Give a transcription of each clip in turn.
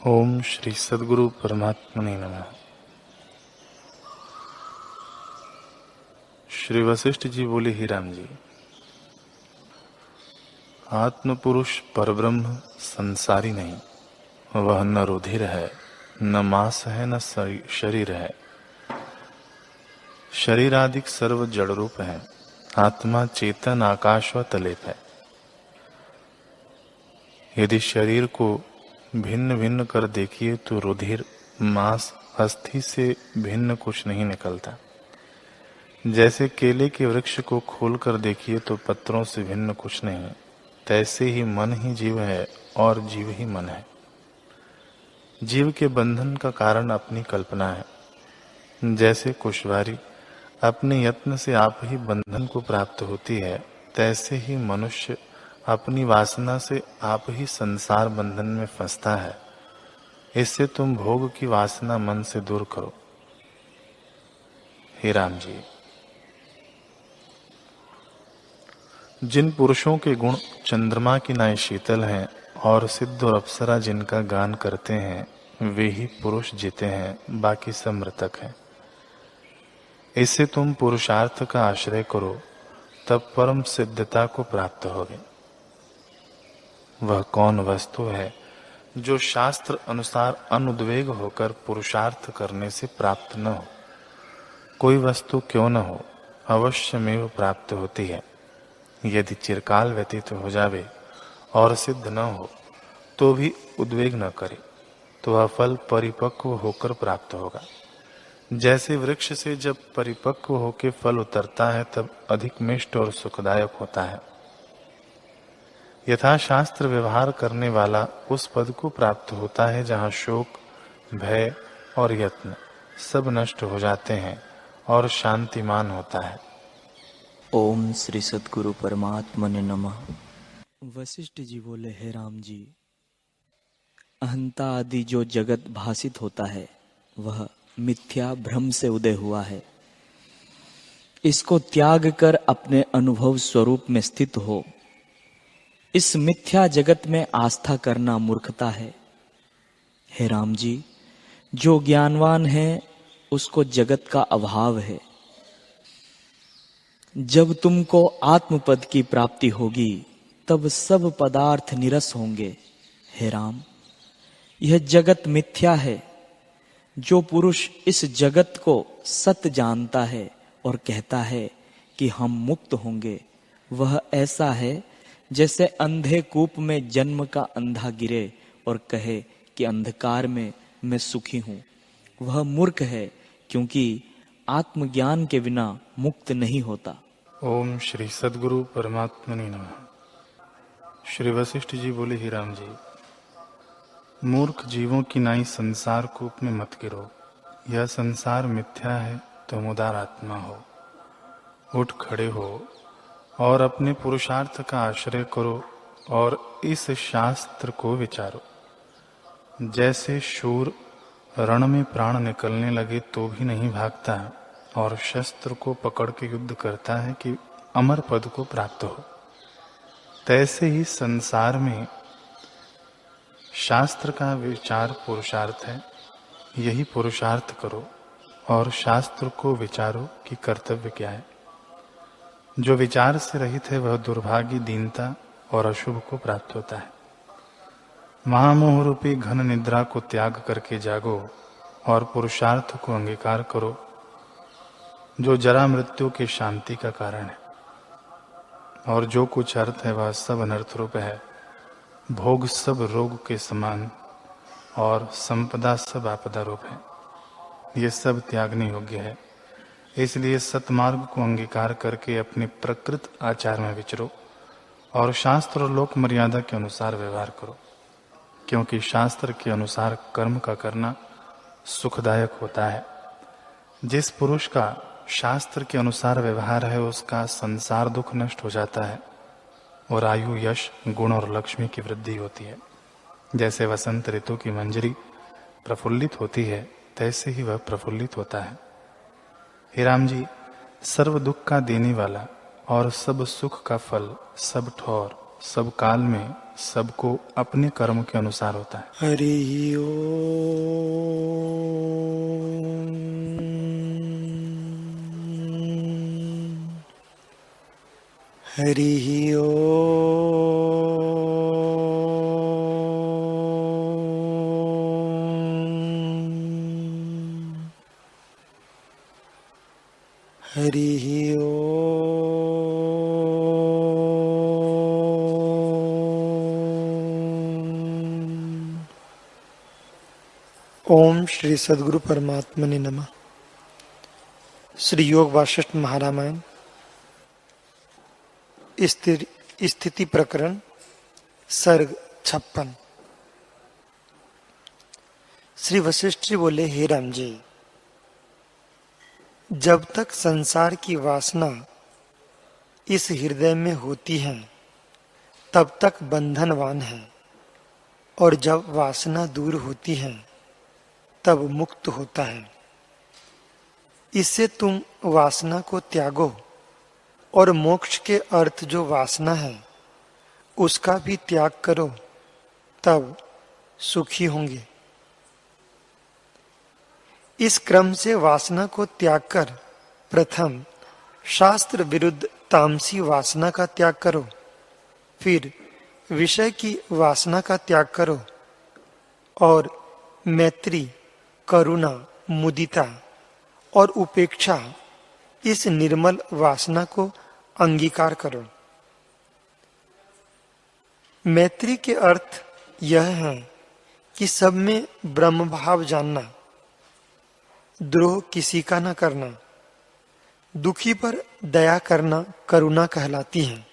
ओम श्री सद्गुरु परमात्मने नमः। श्री वशिष्ठ जी बोले, ही राम जी, आत्म पुरुष परब्रह्म संसारी नहीं, वह न रुधिर है, न मांस है, न शरीर है। शरीर आदि सर्व जड़ रूप है। आत्मा चेतन आकाश व तलेप है। यदि शरीर को भिन्न भिन्न कर देखिए तो रुधिर, मांस, अस्थि से भिन्न कुछ नहीं निकलता। जैसे केले के वृक्ष को खोल कर देखिए तो पत्रों से भिन्न कुछ नहीं, तैसे ही मन ही जीव है और जीव ही मन है। जीव के बंधन का कारण अपनी कल्पना है। जैसे कुशवारी अपने यत्न से आप ही बंधन को प्राप्त होती है, तैसे ही मनुष्य अपनी वासना से आप ही संसार बंधन में फंसता है। इससे तुम भोग की वासना मन से दूर करो। हे राम जी, जिन पुरुषों के गुण चंद्रमा की नाई शीतल हैं और सिद्ध और अप्सरा जिनका गान करते हैं, वे ही पुरुष जीते हैं, बाकी सब मृतक हैं। इससे तुम पुरुषार्थ का आश्रय करो, तब परम सिद्धता को प्राप्त होगे। वह कौन वस्तु है जो शास्त्र अनुसार अनुद्वेग होकर पुरुषार्थ करने से प्राप्त न हो? कोई वस्तु क्यों न हो, अवश्यमेव प्राप्त होती है। यदि चिरकाल व्यतीत हो जावे और सिद्ध न हो तो भी उद्वेग न करे, तो वह फल परिपक्व होकर प्राप्त होगा। जैसे वृक्ष से जब परिपक्व होकर फल उतरता है तब अधिक मिष्ट और सुखदायक होता है। यथाशास्त्र व्यवहार करने वाला उस पद को प्राप्त होता है जहाँ शोक, भय और यत्न सब नष्ट हो जाते हैं और शांतिमान होता है। ओम श्री सद्गुरु परमात्मने नमः। वशिष्ठ जी बोले, हे राम जी, अहंता आदि जो जगत भासित होता है वह मिथ्या भ्रम से उदय हुआ है। इसको त्याग कर अपने अनुभव स्वरूप में स्थित हो। इस मिथ्या जगत में आस्था करना मूर्खता है। हे राम जी, जो ज्ञानवान है उसको जगत का अभाव है। जब तुमको आत्मपद की प्राप्ति होगी तब सब पदार्थ निरस होंगे। हे राम, यह जगत मिथ्या है। जो पुरुष इस जगत को सत्य जानता है और कहता है कि हम मुक्त होंगे, वह ऐसा है जैसे अंधे कूप में जन्म का अंधा गिरे और कहे कि अंधकार में मैं सुखी हूं। वह मूर्ख है, क्योंकि आत्मज्ञान के बिना मुक्त नहीं होता। ओम श्री सद्गुरु परमात्मने नमः। श्री वशिष्ठ जी बोले, ही राम जी, मूर्ख जीवों की नाई संसार कूप में मत गिरो। यह संसार मिथ्या है, तुम उदार आत्मा हो। उठ खड़े हो और अपने पुरुषार्थ का आश्रय करो और इस शास्त्र को विचारो। जैसे शूर रण में प्राण निकलने लगे तो भी नहीं भागता और शस्त्र को पकड़ के युद्ध करता है कि अमर पद को प्राप्त हो, तैसे ही संसार में शास्त्र का विचार पुरुषार्थ है। यही पुरुषार्थ करो और शास्त्र को विचारो कि कर्तव्य क्या है। जो विचार से रहित है वह दुर्भाग्य, दीनता और अशुभ को प्राप्त होता है। महामोह रूपी घन निद्रा को त्याग करके जागो और पुरुषार्थ को अंगीकार करो, जो जरा मृत्यु की शांति का कारण है। और जो कुछ अर्थ है वह सब अनर्थ रूप है। भोग सब रोग के समान और संपदा सब आपदा रूप है। ये सब त्यागने योग्य है। इसलिए सतमार्ग को अंगीकार करके अपने प्रकृत आचार में विचरो और शास्त्र और लोक मर्यादा के अनुसार व्यवहार करो, क्योंकि शास्त्र के अनुसार कर्म का करना सुखदायक होता है। जिस पुरुष का शास्त्र के अनुसार व्यवहार है उसका संसार दुख नष्ट हो जाता है और आयु, यश, गुण और लक्ष्मी की वृद्धि होती है। जैसे वसंत ऋतु की मंजरी प्रफुल्लित होती है, तैसे ही वह प्रफुल्लित होता है। हे राम जी, सर्व दुख का देने वाला और सब सुख का फल सब ठौर सब काल में सबको अपने कर्म के अनुसार होता है। हरि ओम। हरि ओम। हरि ओम। ओम श्री सद्गुरु परमात्मने नमः। श्री योग वासिष्ठ महारामायण स्थिति प्रकरण सर्ग 56। श्री वशिष्ठ जी बोले, हे राम जी, जब तक संसार की वासना इस हृदय में होती है तब तक बंधनवान है, और जब वासना दूर होती है तब मुक्त होता है। इससे तुम वासना को त्यागो और मोक्ष के अर्थ जो वासना है उसका भी त्याग करो, तब सुखी होंगे। इस क्रम से वासना को त्याग कर प्रथम शास्त्र विरुद्ध तामसी वासना का त्याग करो, फिर विषय की वासना का त्याग करो, और मैत्री, करुणा, मुदिता और उपेक्षा इस निर्मल वासना को अंगीकार करो। मैत्री के अर्थ यह है कि सब में ब्रह्म भाव जानना, द्रोह किसी का न करना, दुखी पर दया करना करुणा कहलाती है।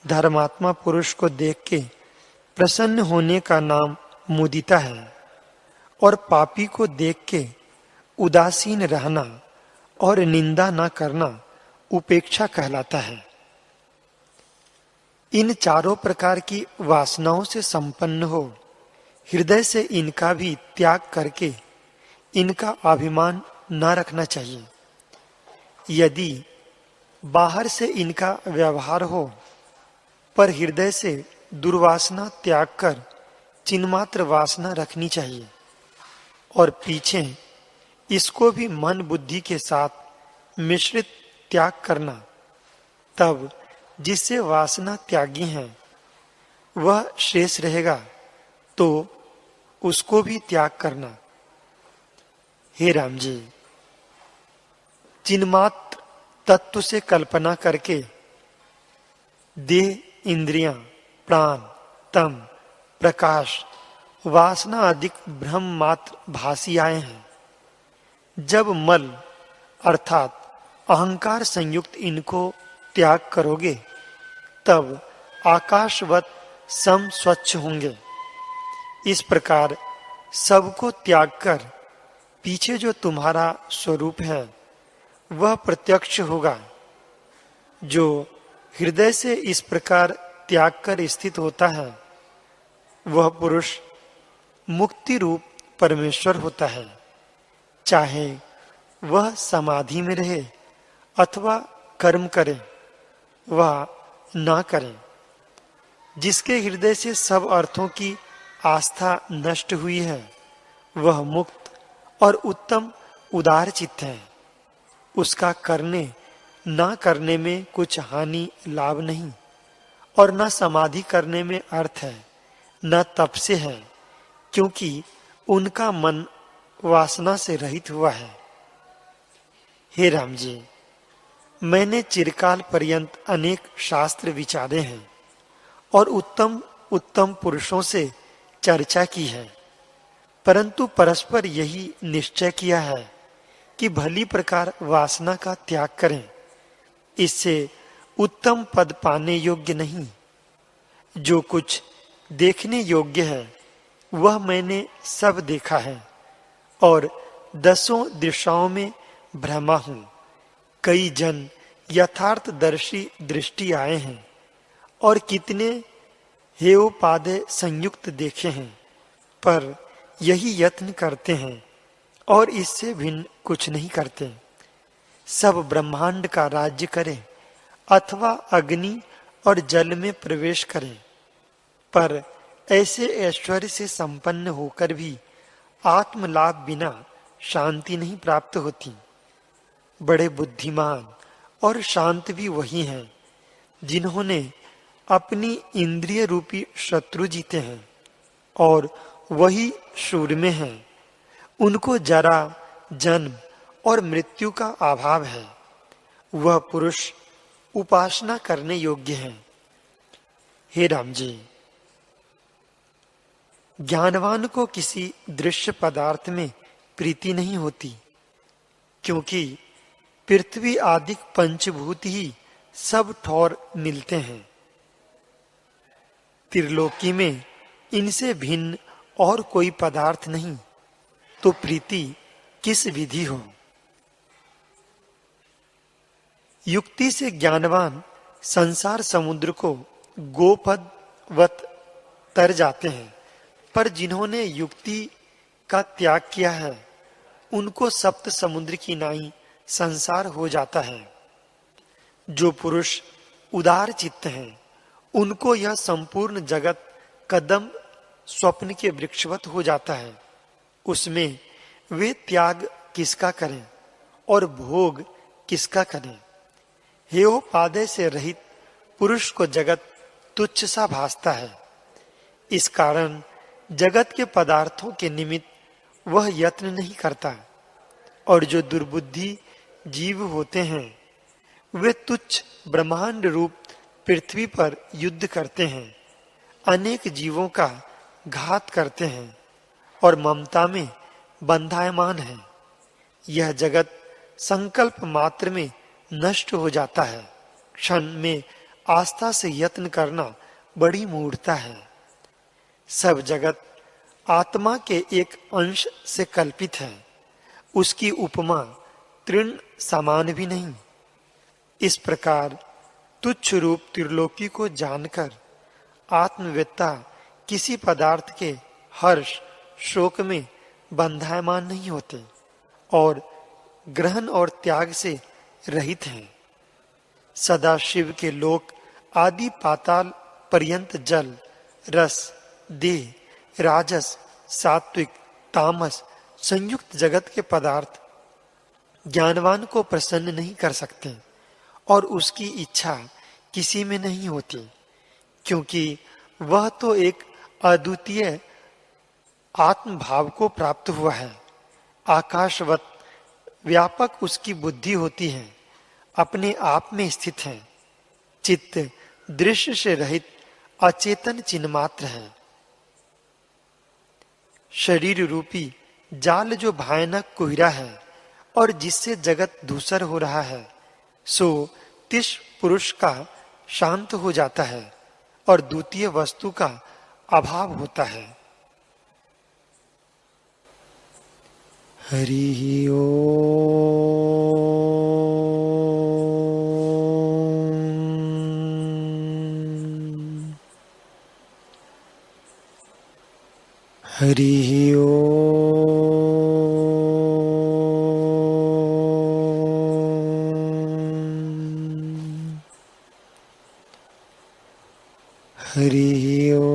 धर्मात्मा पुरुष को देख के प्रसन्न होने का नाम मुदिता है, और पापी को देख के उदासीन रहना और निंदा न करना उपेक्षा कहलाता है। इन चारों प्रकार की वासनाओं से संपन्न हो हृदय से इनका भी त्याग करके इनका अभिमान न रखना चाहिए। यदि बाहर से इनका व्यवहार हो पर हृदय से दुर्वासना त्याग कर चिन्मात्र वासना रखनी चाहिए, और पीछे इसको भी मन बुद्धि के साथ मिश्रित त्याग करना, तब जिससे वासना त्यागी है वह शेष रहेगा तो उसको भी त्याग करना। हे राम जी, चिन्मात्र तत्व से कल्पना करके देह, इंद्रियां, प्राण, तम, प्रकाश, वासना अधिक ब्रह्म मात्र भासी आए हैं। जब मल अर्थात अहंकार संयुक्त इनको त्याग करोगे तब आकाशवत सम स्वच्छ होंगे। इस प्रकार सबको त्याग कर पीछे जो तुम्हारा स्वरूप है वह प्रत्यक्ष होगा। जो हृदय से इस प्रकार त्याग कर स्थित होता है वह पुरुष मुक्ति रूप परमेश्वर होता है। चाहे वह समाधि में रहे अथवा कर्म करे, वह ना करे। जिसके हृदय से सब अर्थों की आस्था नष्ट हुई है वह मुक्त और उत्तम उदार चित्त है। उसका करने ना करने में कुछ हानि लाभ नहीं, और न समाधि करने में अर्थ है, न तप से है, क्योंकि उनका मन वासना से रहित हुआ है। हे राम जी, मैंने चिरकाल पर्यंत अनेक शास्त्र विचारे हैं और उत्तम उत्तम पुरुषों से चर्चा की है, परंतु परस्पर यही निश्चय किया है कि भली प्रकार वासना का त्याग करें। इससे उत्तम पद पाने योग्य नहीं। जो कुछ देखने योग्य है वह मैंने सब देखा है, और 10 दिशाओं में भ्रमा हूं। कई जन यथार्थदर्शी दृष्टि आए हैं और कितने हेयोपादे संयुक्त देखे हैं, पर यही यत्न करते हैं और इससे भिन्न कुछ नहीं करते। सब ब्रह्मांड का राज्य करें अथवा अग्नि और जल में प्रवेश करें, पर ऐसे ऐश्वर्य से संपन्न होकर भी आत्मलाभ बिना शांति नहीं प्राप्त होती। बड़े बुद्धिमान और शांत भी वही हैं जिन्होंने अपनी इंद्रिय रूपी शत्रु जीते हैं, और वही शूरमे हैं। उनको जरा, जन्म और मृत्यु का अभाव है। वह पुरुष उपासना करने योग्य है। हे राम जी, ज्ञानवान को किसी दृश्य पदार्थ में प्रीति नहीं होती, क्योंकि पृथ्वी आदि पंचभूत ही सब ठौर मिलते हैं। त्रिलोकी में इनसे भिन्न और कोई पदार्थ नहीं, तो प्रीति किस विधि हो। युक्ति से ज्ञानवान संसार समुद्र को गोपदवत तर जाते हैं, पर जिन्होंने युक्ति का त्याग किया है उनको सप्त समुद्र की नाई संसार हो जाता है। जो पुरुष उदार चित्त हैं उनको यह संपूर्ण जगत कदम स्वप्न के वृक्षवत हो जाता है। उसमें वे त्याग किसका करें और भोग किसका करें। हेयोपादय से रहित पुरुष को जगत तुच्छ सा भासता है। इस कारण जगत के पदार्थों के निमित्त वह यत्न नहीं करता, और जो दुर्बुद्धि जीव होते हैं वे तुच्छ ब्रह्मांड रूप पृथ्वी पर युद्ध करते हैं, अनेक जीवों का घात करते हैं और ममता में बंधायमान है। यह जगत संकल्प मात्र में नष्ट हो जाता है। क्षण में आस्था से यत्न करना बड़ी मूढ़ता है। सब जगत आत्मा के एक अंश से कल्पित है। उसकी उपमा तृण समान भी नहीं। इस प्रकार तुच्छ रूप त्रिलोकी को जानकर आत्मवेत्ता किसी पदार्थ के हर्ष शोक में बंधायमान नहीं होते और ग्रहण और त्याग से रहित हैं। सदा शिव के लोक आदि पाताल पर्यंत जल, रस, देह, राजस, सात्विक, तामस संयुक्त जगत के पदार्थ ज्ञानवान को प्रसन्न नहीं कर सकते और उसकी इच्छा किसी में नहीं होती, क्योंकि वह तो एक अद्वितीय आत्म भाव को प्राप्त हुआ है। आकाशवत व्यापक उसकी बुद्धि होती है, अपने आप में स्थित है। चित्त दृश्य से रहित अचेतन चिन्ह मात्र है। शरीर रूपी जाल जो भयानक कुहरा है और जिससे जगत धूसर हो रहा है, सो तिस पुरुष का शांत हो जाता है और द्वितीय वस्तु का अभाव होता है। हरि ओम। हरि ओम। हरि ओम।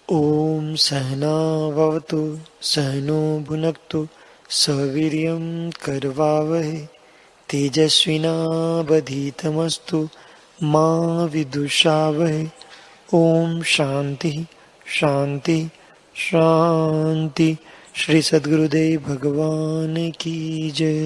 ओम सहना भवतु सहनो भुनक्तु सवीर्यं करवावहै तेजस्विनावधीतमस्तु मा विदुषावहै। ओम शांति शांति शांति। श्री सद्गुरुदेव भगवान की जय।